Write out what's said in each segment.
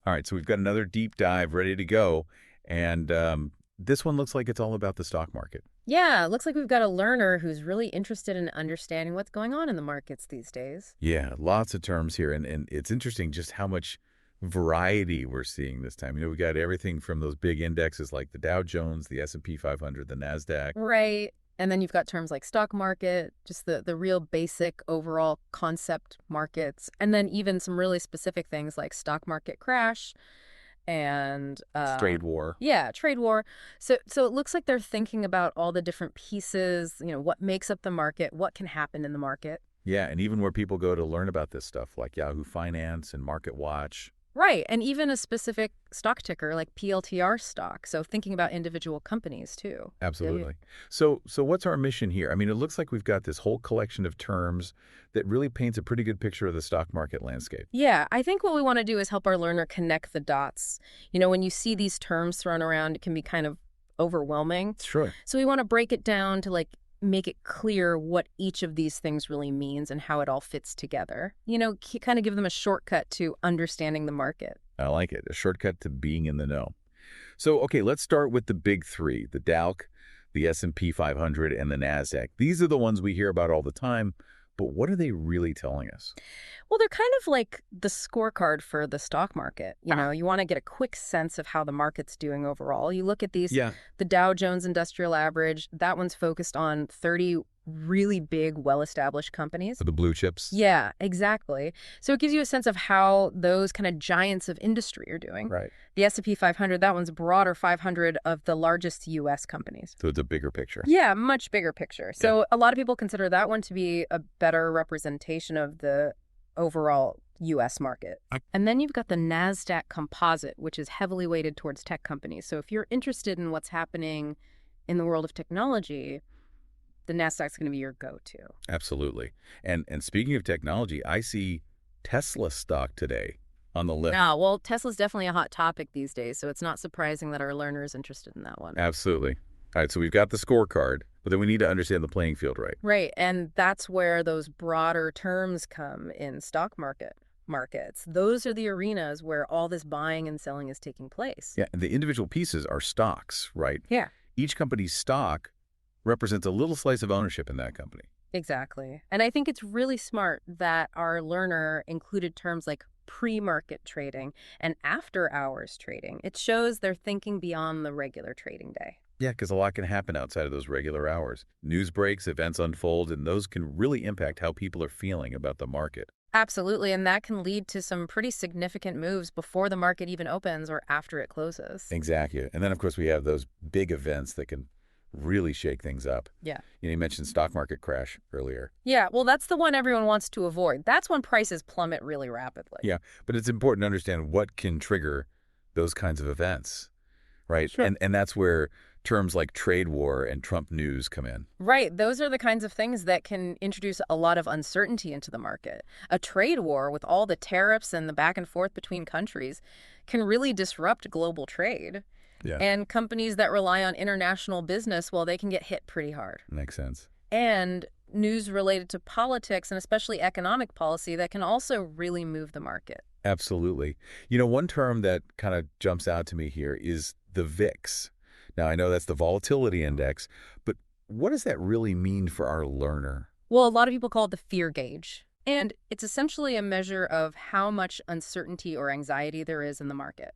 All right, so we've got another deep dive ready to go. And this one looks like it's all about the stock market. Yeah, it looks like we've got a learner who's really interested in understanding what's going on in the markets these days. Yeah, lots of terms here. And it's interesting just how much variety we're seeing this time. We got everything from those big indexes like the Dow Jones, the S&P 500, the NASDAQ. Right. And then you've got terms like stock market, just the real basic overall concept markets, and then even some really specific things like stock market crash and Trade war. yeah, trade war. So it looks like they're thinking about all the different pieces, what makes up the market, what can happen in the market. Yeah, and even where people go to learn about this stuff, like Yahoo Finance and Market Watch. Right, and even a specific stock ticker like PLTR stock. So thinking about individual companies too. Absolutely. So what's our mission here? I mean, it looks like we've got this whole collection of terms that really paints a pretty good picture of the stock market landscape. Yeah, I think what we want to do is help our learner connect the dots. When you see these terms thrown around, it can be kind of overwhelming. Sure. So we want to break it down to make it clear what each of these things really means and how it all fits together. Kind of give them a shortcut to understanding the market. I like it. A shortcut to being in the know. So, okay, let's start with the big three, the Dow, the S&P 500, and the NASDAQ. These are the ones we hear about all the time, but what are they really telling us? Well, they're kind of like the scorecard for the stock market. You want to get a quick sense of how the market's doing overall. You look at these, the Dow Jones Industrial Average, that one's focused on 30 really big, well-established companies. For the blue chips? Yeah, exactly. So it gives you a sense of how those kind of giants of industry are doing. Right. The S&P 500, that one's broader 500 of the largest U.S. companies. So it's a bigger picture. Yeah, much bigger picture. So a lot of people consider that one to be a better representation of the overall U.S. market. And then you've got the NASDAQ composite, which is heavily weighted towards tech companies. So if you're interested in what's happening in the world of technology, the NASDAQ's going to be your go-to. Absolutely. And speaking of technology, I see Tesla stock today on the list. No, well, Tesla's definitely a hot topic these days, so it's not surprising that our learner is interested in that one. Absolutely. All right, so we've got the scorecard, but then we need to understand the playing field, right? Right, and that's where those broader terms come in stock markets. Those are the arenas where all this buying and selling is taking place. Yeah, and the individual pieces are stocks, right? Yeah. Each company's stock represents a little slice of ownership in that company. Exactly. And I think it's really smart that our learner included terms like pre-market trading and after-hours trading. It shows they're thinking beyond the regular trading day. Yeah, because a lot can happen outside of those regular hours. News breaks, events unfold, and those can really impact how people are feeling about the market. Absolutely, and that can lead to some pretty significant moves before the market even opens or after it closes. Exactly. And then, of course, we have those big events that can really shake things up. Yeah. You mentioned stock market crash earlier. Yeah, well, that's the one everyone wants to avoid. That's when prices plummet really rapidly. Yeah, but it's important to understand what can trigger those kinds of events, right? Sure. And that's where terms like trade war and Trump news come in. Right. Those are the kinds of things that can introduce a lot of uncertainty into the market. A trade war with all the tariffs and the back and forth between countries can really disrupt global trade. Yeah. And companies that rely on international business, well, they can get hit pretty hard. Makes sense. And news related to politics and especially economic policy that can also really move the market. Absolutely. One term that kind of jumps out to me here is the VIX. Now, I know that's the volatility index, but what does that really mean for our learner? Well, a lot of people call it the fear gauge. And it's essentially a measure of how much uncertainty or anxiety there is in the market.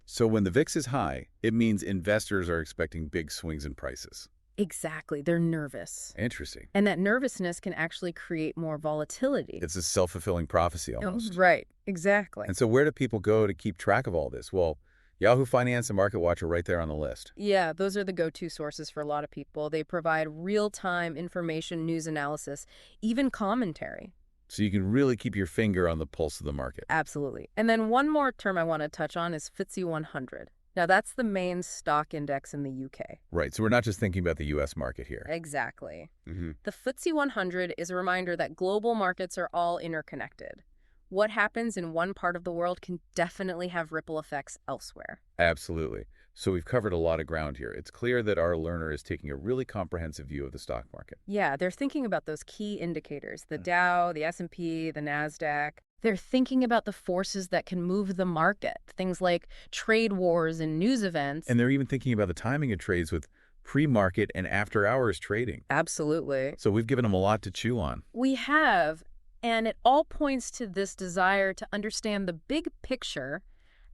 So when the VIX is high, it means investors are expecting big swings in prices. Exactly. They're nervous. Interesting. And that nervousness can actually create more volatility. It's a self-fulfilling prophecy almost. Right. Exactly. And so where do people go to keep track of all this? Well, Yahoo Finance and Market Watch are right there on the list. Yeah, those are the go-to sources for a lot of people. They provide real-time information, news analysis, even commentary. So you can really keep your finger on the pulse of the market. Absolutely. And then one more term I want to touch on is FTSE 100. Now, that's the main stock index in the UK. Right. So we're not just thinking about the U.S. market here. Exactly. Mm-hmm. The FTSE 100 is a reminder that global markets are all interconnected. What happens in one part of the world can definitely have ripple effects elsewhere. Absolutely. So we've covered a lot of ground here. It's clear that our learner is taking a really comprehensive view of the stock market. Yeah, they're thinking about those key indicators, the Dow, the S&P, the NASDAQ. They're thinking about the forces that can move the market, things like trade wars and news events. And they're even thinking about the timing of trades with pre-market and after-hours trading. Absolutely. So we've given them a lot to chew on. We have, and it all points to this desire to understand the big picture,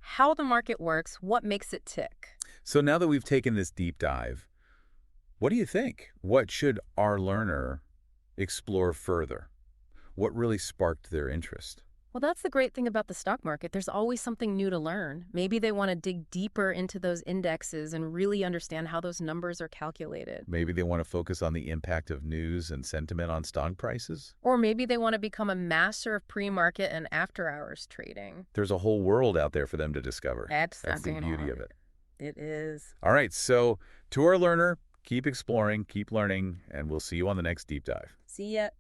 how the market works, what makes it tick. So now that we've taken this deep dive, what do you think? What should our learner explore further? What really sparked their interest? Well, that's the great thing about the stock market. There's always something new to learn. Maybe they want to dig deeper into those indexes and really understand how those numbers are calculated. Maybe they want to focus on the impact of news and sentiment on stock prices. Or maybe they want to become a master of pre-market and after-hours trading. There's a whole world out there for them to discover. That's the beauty of it. It is. All right, so to our learner, keep exploring, keep learning, and we'll see you on the next deep dive. See ya.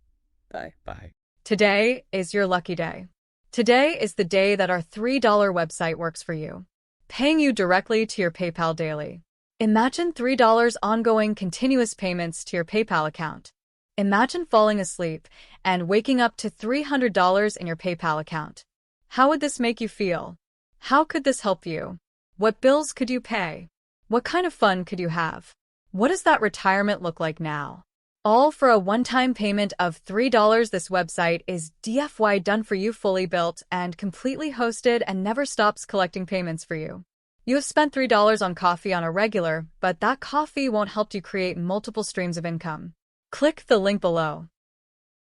Bye. Bye. Today is your lucky day. Today is the day that our $3 website works for you, paying you directly to your PayPal daily. Imagine $3 ongoing continuous payments to your PayPal account. Imagine falling asleep and waking up to $300 in your PayPal account. How would this make you feel? How could this help you? What bills could you pay? What kind of fun could you have? What does that retirement look like now? All for a one-time payment of $3. This website is DFY done for you, fully built and completely hosted, and never stops collecting payments for you. You have spent $3 on coffee on a regular, but that coffee won't help you create multiple streams of income. Click the link below.